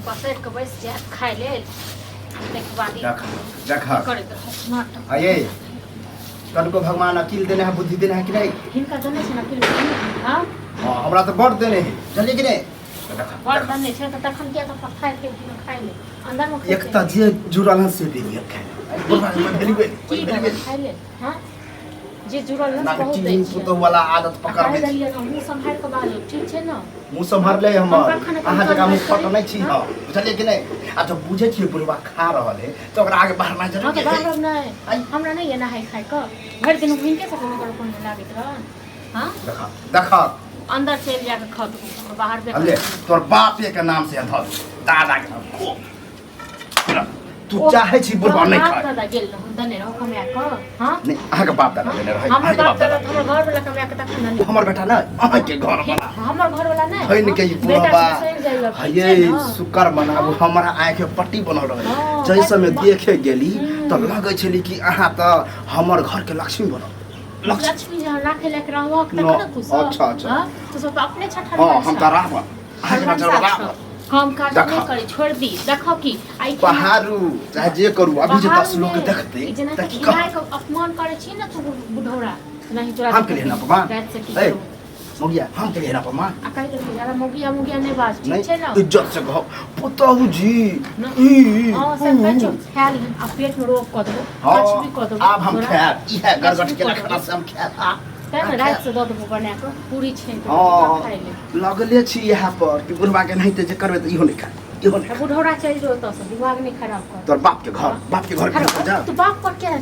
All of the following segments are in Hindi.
पसर के बैस जा खाए ले देख बादी देखा करे तो नाटक आये तनको भगवान अकील देने है बुद्धि देने है कि नहीं हिनका जने से अकील हां हां हमरा तो बड़ देने है चलिए कि नहीं बड़ दने से तो तखन के तो खाए के खाए ले अंदर में एक त जे जुड़ल है से दे दिया खाए बुढ़वा में भेली वे खाए ले हां जे जुड़ल है ना बहुत कि दे तीन तो वाला आदत पकड़ खाए ले ले मुंह संभाल के बाल ठीक छै ना मुंह संभाल ले हम अहाँ जगह मुंह फट नहीं छी हां बुझलिए कि नहीं आ जब बुझे छी बुढ़वा खा रहल है तो ओकरा आगे बढ़ना जरूरी है बाहर नहीं हमरा नहीं है ना है खाए का भर दिन घूम के सब कर कोन लागत रह हां देखा अंदर चल जा के खा बाहर पे अरे तोर बापे के नाम से धर दादा के नाम खो तू चाहे छी बुढ़वा नहीं खा दादा गेल दने रहो कमे का हां नहीं आहा के बाप दादा लेने रहे हमर बाप दादा हमर घर वाला कमे के तक नहीं हमर बेटा ना आहा के घर वाला हमर घर वाला नहीं है न के बुढ़वा ये शुक्र मनाबू हमरा आंख के पट्टी बनल रहे जैसे में देखे गेली तो लगे छली कि आहा त हमर घर के लक्ष्मी बनल लक्ष्मी जहाँ राखे लेके रहवा तक ना कुछ अच्छा तो सब अपने छठा हां हम त रहबा आहा के चल रहबा हम का नहीं करी छोड़ दी देखो कि आई पहाड़ू चाहे जे करू अभी जे 10 लोग देखते त की गाय को अपमान करे छी ना तू बुढ़ौरा नहीं तोरा हम के लिए ना अपमान रात से ए मोगिया हम के लिए ना अपमान आ काई के यार मोगिया ने बात ठीक छै ना इज्जत से कहो पुतहु जी हां सब बच्चों ख्याल आ पेट में रोक क दो कुछ भी क दो अब हम खाब इहे गरगट के खाना से हम खाब तब रात से दो बना के पूरी छै हां लगले छी यहाँ पर कि बुढ़वा के नहीं ते जे करबे त इहो नहीं खा इहो नहीं बुढ़ौरा चल जो तो सब दिमाग नहीं खराब कर तोर बाप के घर के जा तू बाप पर क्या है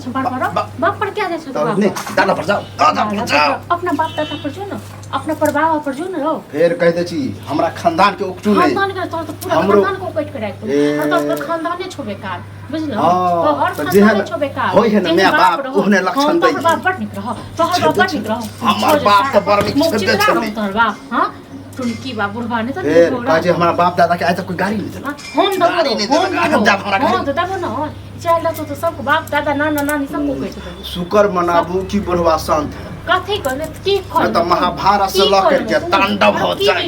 बाप पर क्या है तो नहीं दादा पर जाओ दादा पर जाओ अपना बाप दादा पर जो ना अपना परवाह पर जो ना रहो फिर कह दे छी हमरा खानदान के उकटू नहीं खानदान के तो पूरा खानदान को उकट के राख दो और तो खानदान छोबे कार बुझलो तो हर खानदान छोबे कार होय है ना मैं बाप ओहने लक्षण दे तो बाप बट निक रहो तो हर बाप बट निक रहो हमर बाप तो बड़ निक छे दे छे तोर बाप हां टुनकी बा बुढ़वा ने तो काजे हमारा बाप दादा के आज तक कोई गाड़ी नहीं चला हम गाड़ी नहीं चला हम जा हमरा हां तो दबो ना चल तो सब बाप दादा नाना नानी सब को कहते शुक्र मनाबू की बुढ़वा संत कथी कहले की कर तो महाभारत से लकर के तांडव हो जाए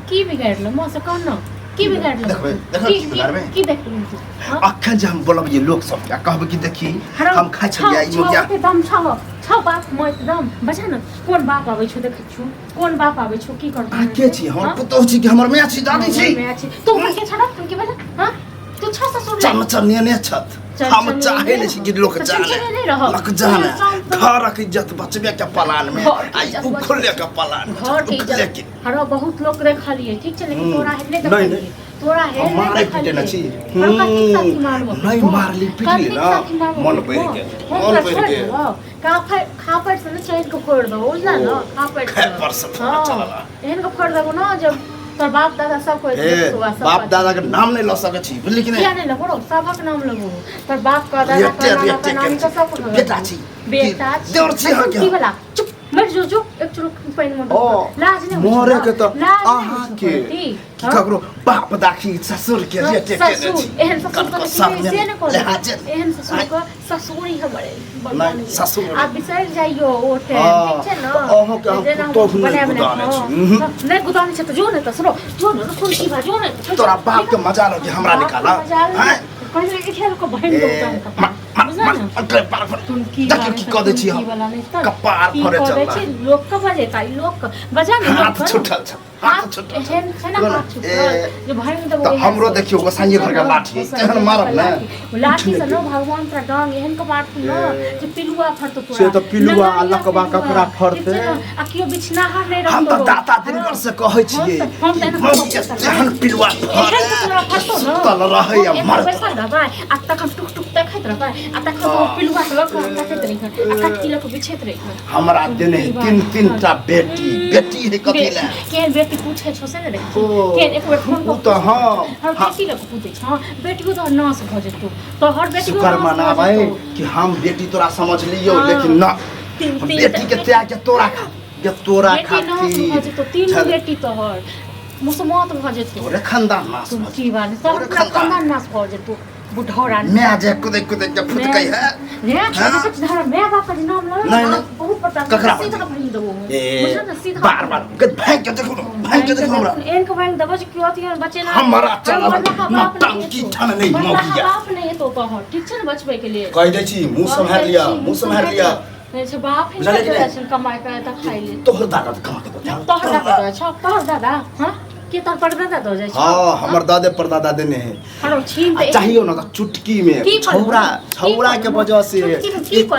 की बिगाड़ल म से कहन की बिगाड़ल देखबे की देखलू अखन जे हम बोलब ये लोग सब क्या कहबे कि देखी हम खाइ छियै ई मुर्गा दम छ बाप म एकदम बजा न कोन बाप आबै छ देखै छु कोन बाप आबै छ की कर के छी हम पुतौ छी कि हमर माय छी दादी छी तू मन के छड़ा तुम के बजा हां तू छ ससुर चल चल ने छत हम चाहे नहीं कि लोग जाने लग जाने घर की इज्जत बचबे के पलान में आई उ खोले के पलान घर की इज्जत हरो बहुत लोग देखा लिए ठीक छै लेकिन तोरा हेले नहीं तोरा है मारे पीटे न छी नहीं मारली पीटली ना मन पड़ के खापड़ से चैन को फोड़ दो उल्ला ना खापड़ से चला एहन को फोड़ दो ना जब तोर बाप दादा सब कोई बाप दादा के नाम नहीं ल सके छी बुझली कि नहीं क्या नहीं लगो सबक नाम लगो तोर बाप का दादा का नाम का सब बेटा छी देवर छी हां की वाला चुप मर जो एक चुरुक पैन में लाज नहीं मोरे के तो आहा के की ककरो बाप दाखी ससुर के रेटे के छी एहन ससुर को से न को एहन ससुर को ससुरी हमरे नहीं ससुर आप बिसर जाइयो ओठे ठीक छै न ओहो के हम तो नहीं गुदाने छै तो जो न तो सुनो जो न सुन की बात जो न तोरा बाप के मजा लगे हमरा निकाला हैं कहले के खेल को बहन लोग अगले पार पर की कह दे छी कपार फरे चल लोग का बजेता लोग बजा न हाथ छुटल छ हाथ छुटल एहन छै ना हाथ छुटल जो भाई में तो हमरो देखियो गोसाई घर का लाठी एहन मारब ना लाठी से नो भगवान का डांग एहन का बात न जे पिलुआ फरतो पूरा से तो पिलुआ लकबा कपड़ा फरते आ कियो बिछना हार नहीं रखतो हम तो दाता दिन कर से कहै छियै एहन पिलुआ फरतो न तल रहै मर पैसा दबाई आ तक टुक टुक देखैत रहबै आ तक पिलुआ के लक देखैत रही आ तक किलो के बिछैत रही हमरा देने तीन टा बेटी है कथि ले के बेटी पूछे छो से रे के एक बेर फोन तो हां हम बेटी लोग पूछे छ बेटी को तो नाश भ जेतो तो हर बेटी को शुक्र मनाबै कि हम बेटी तोरा समझ लियो लेकिन ना बेटी के त्याग के तोरा खाती तो तीन बेटी तो हर मुसमात भ जेतो तोरे खानदान नाश की बात सब खानदान नाश भ जेतो बुढ़ौरा मैं जे कुछ जब फुट गई है रे कुछ धर मैं बाप का नाम लो नहीं बहुत पता ककरा सीधा भरी दो ए सीधा बार कद भाई के देखो हमरा एन के बैंक दबो क्यों आती है बच्चे ना हमारा चल ना टंकी ठान नहीं मौगिया बाप नहीं तो कहो ठीक है ना बचबे के लिए कह दे छी मुंह संभाल लिया अच्छा बाप है तो कमाई का त खाइ ले तोहर दादा कमा के दो तोहर दादा हां के तोहर परदादा दो जाय हां हमर दादे परदादा देने है हरो छीन पे चाहिए ना तो चुटकी में छौरा के वजह से एक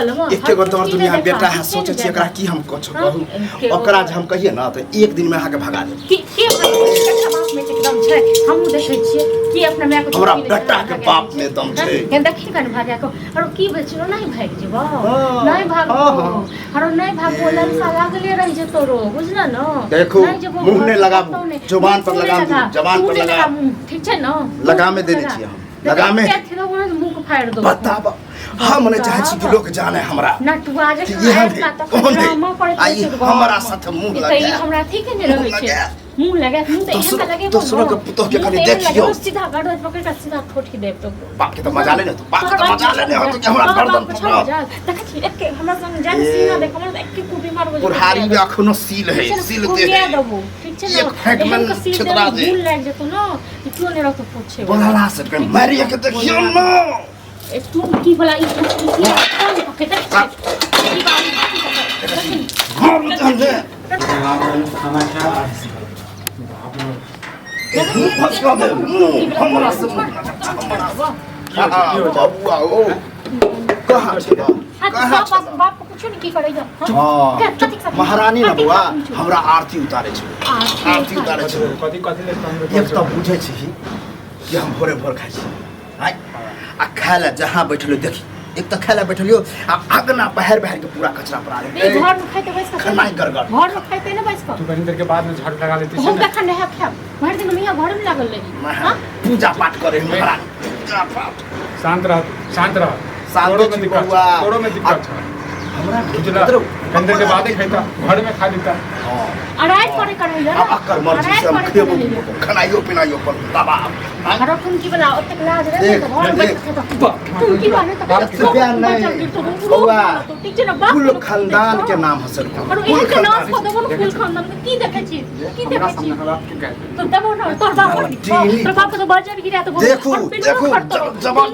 गो तोहर दुनिया बेटा है सोचे छी एकरा की हम कुछ कहूं ओकरा जे हम कहिए ना तो एक दिन में आके भगा दे के बाप में एकदम छै हम देखै छियै कि अपना माय को हमरा बेटा के बाप में दम छै के देखि कन भागा को हरो की बेचलो नहीं भाग जेबो नहीं भागो हरो नहीं भागो ललसा लागले रह जे तोरो बुझला न देखो मुंह ने लगाबू जुबान पर लगा ठीक है ना लगा में देने छी हम लगा में मुंह को फाड़ दो बताब हम ने चाहे छी कि लोग जाने हमरा ना तू आज का तो ड्रामा करे आई हमरा साथ मुंह लगा तो हमरा ठीक है ने रहे छे मुंह लगा मुंह तो यहाँ का लगे दूसरों के पुतोह के कने देखियो सीधा गाड़ पकड़ के सीधा ठोठ के देब तो बाप के तो मजा लेने तो बाप के तो मजा लेने हो तो कि हमरा गर्दन पकड़ो देख छी एक हमरा संग जान सीना देख हमरा एक कुबी मारबो पुरहारी में अखनो सील है सील दे ठीक है ना एक फेंक में छितरा दे भूल लग जेतो ना क्यों ने रख पूछे बोला से के मारिया के देखियो ना ए तू की भला ई पकड़ दे मार दे हमारा फसका दे हमरा से बाबूआ ओ कहां छै बाप कुछ नहीं की करैया महारानी ना बुआ हमरा आरती उतारे छै आरती उतारे छै कथि एक तो बुझे छी कि हम भोरे भोर खाइ छी आ खाइला जहां बैठलो देखी एक तो खाइला बैठलियो आ अगना बहर के पूरा कचरा पड़ा ए घर में खाइते बैस खाना गड़गड़ घर में खाइते ना बैस तू कहीं देर के बाद में झाड़ू लगा लेती हम देखा नहीं है क्या भर दिन मियां घर में लागल रही हां पूजा पाठ करे महारानी पूजा पाठ शांत रह सालों में दिक्कत तोड़ो में दिक्कत है हमरा बुझला कहीं देर के बाद ही खाइता घर में खा लेता अराय करे करैया अब अक्कर मर्जी से हम खेबो खानाइयो पिनाइयो पर दबा घर कुन की बला ओतक लाज रे तो घर बैठ तू की बाने तो बयान नहीं बउआ कुल खानदान के नाम हसर और एक नाम को देबो कुल खानदान की देखे छी तो देबो ना तोर बाप तो बाजार गिरा तो देखो जवान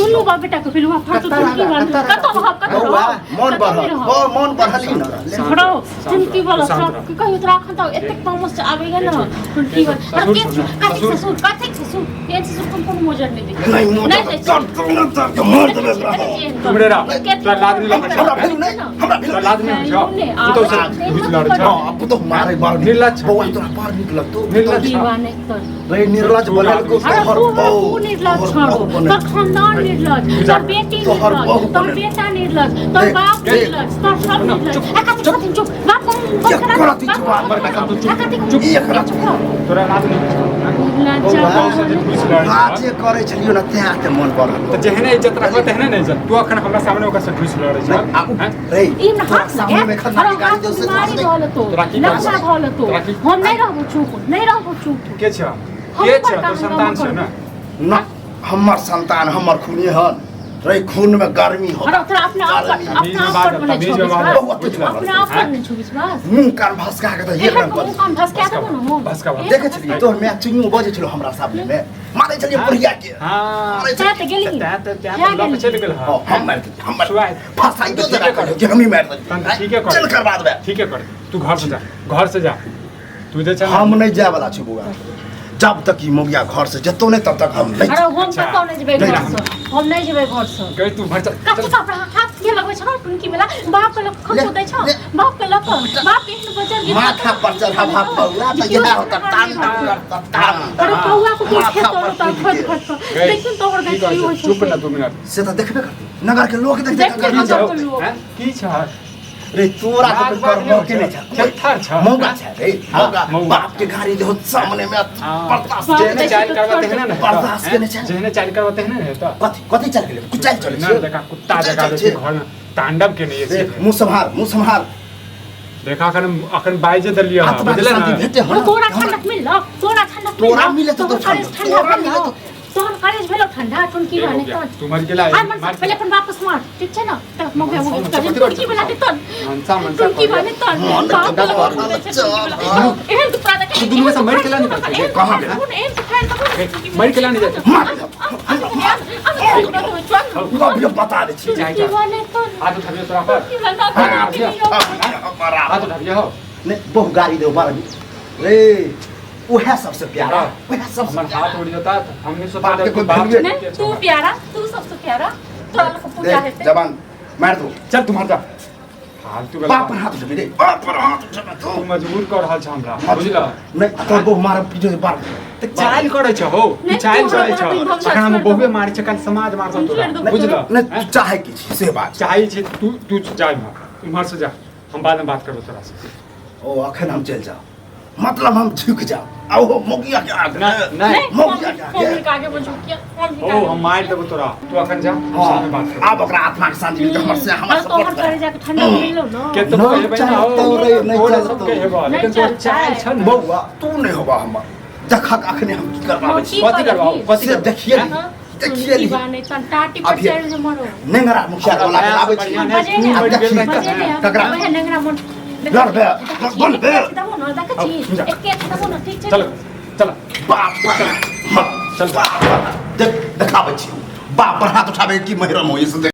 दुनु बाप बेटा को पिलवा फाटो तू की बात कतो बउआ मन बढ़ली ना छोड़ो तुम की बोलो सब कहियो तोरा खन तो एतेक तामस आबे गेल ना तुम की बोल और के ससुर काथिक ससुर ये ससुर कोन मोजर नहीं दे नहीं मार दे तुमरे रा लाद नहीं लाद नहीं हो तू तो से बीच लड़ छ अब तो मारे बार निर्लज बउआ तोरा पार निकल तो निर्लज दीवाने तो रे निर्लज बनल को तोहर बहू निर्लज छोड़ो तोर खानदान निर्लज तोर बेटी निर्लज तोर बेटा निर्लज तोर बाप निर्लज तोर सब निर्लज चुप बाप तोरा लाद नहीं आज करे छलियो न त्या ते मन बढ़ल तो जेहने इज्जत रखबे तेहने नहीं इज्जत तू अखन हमरा सामने ओकर से घुस लड़े छ रे ई न हाथ लगे में खन्ना गाड़ी दे से मारी तो नक्शा भल तो हम नहीं रहबो चुप के छ तो संतान छ न हमर संतान हमर खूनी हन रे खून में गर्मी हो अरे अपने आप पर अपने आप पर नहीं छुबिस बस मुंह कान भसका के तो एक रंग मुंह कान भसका के न भसका देखे छलिए तो मैं चिंगू बजे छलो हमरा सामने में मारे छलिए बुढ़िया के हां चाहते गेली क्या लोग चल गेल हम फसाई तो जरा कर कि हम ही मार दे ठीक है चल करवा दे ठीक है कर तू घर से जा तू दे चल हम नहीं जाए वाला छी बुआ जब तक ई मोगिया घर से जतो नहीं तब तक हम नहीं अरे हम कतो नहीं जेबै घर से हम नहीं जेबै घर से गई तू भर चल कतो अपना हाथ के लगबै छ न की बेला बाप के खन को दै छ बाप के लक बाप एक बचर गिर माथा पर चढ़ा भाप पौला तो यह होता टांग करता अरे पौवा को पीछे तोड़ तो खट लेकिन तोड़ दे की हो चुप ना 2 मिनट से तो देखबे कर नगर के लोग देख हैं की छ रे तोरा तो कर मौके नहीं छ थार छ मौका छ रे मौका बाप के गाड़ी जो सामने में बर्दाश्त जेने चाल करवाते हैं ना बर्दाश्त के नहीं जेने चाल करवाते हैं ना तो कथि चल गेले कुछ चल ना देखा कुत्ता जगा दे घर में तांडव के नहीं है मुंह संभाल देखा अखन बाइजे दलिया बुझले ना तोरा ठंडक मिल तोरा ठंडक तोरा मिले तो ठंडा तोरा करे तेज भेलो ठंडा टुनकी बाने तो तू मर गेला आ मन पहले अपन वापस मार ठीक छै ना त मगे टुनकी बनाते तो मनसा टुनकी बाने तो एहन तो प्रादा के दुनिया से मर गेला नहीं कहां है एहन तो खान तो मर गेला नहीं जाता अब बता दे छी टुनकी बाने तो हाथ उठा तोरा पर हाथ उठा हो नहीं बहु गाड़ी दे बार रे वह सबसे प्यारा वह सबसे हमर हाथ उड़ जाता हमने सोचा बाप के कोई बाप value नहीं तू प्यारा तू सबसे प्यारा तोरा को पूजा है जवान मार दो चल तुम हट जा फालतू बाप पर हाथ उठा दे बाप पर हाथ उठा तू मजबूर कर रहल छ हमरा बुझला नहीं तो बहु मार पीछे से बार त चाल करे छ हो तू चाल करे छ अखन हम बहुवे मारै छ काल समाज मारछ तोरा बुझला नहीं तू चाहे की से बात चाहे छ तू जा इमहर से जा हम बाद में बात करब तोरा से ओ अखन हम चल जाओ मतलब हम झुक जाओ आओ मोगिया के आगे नहीं मोगिया के आगे फोन आगे बोझो क्या ओ हम मार देबो तोरा तू अखन जा सामने बात कर अब ओकरा आत्मा के शांति मिलते हमर से हमर तो हमर करे जाके ठंडा मिलो ना के तो कहबे ना हो नहीं सब कहबो लेकिन तो चाल छ न बौआ तू नहीं होबा हमर जखक अखने हम की करबाबे छी कथि करबाओ कथि से देखिए देखिए ली बाने तन टाटी पर चढ़ जे मरो नेंगरा मुखिया वाला के आबै छी ककरा वह नेंगरा मन लड़ बे बोल बे दबो न देख छी एक दबो न ठीक छै चल चल बाप चल देखाबै छी बाप पर हाथ उठाबे की महिरम होई से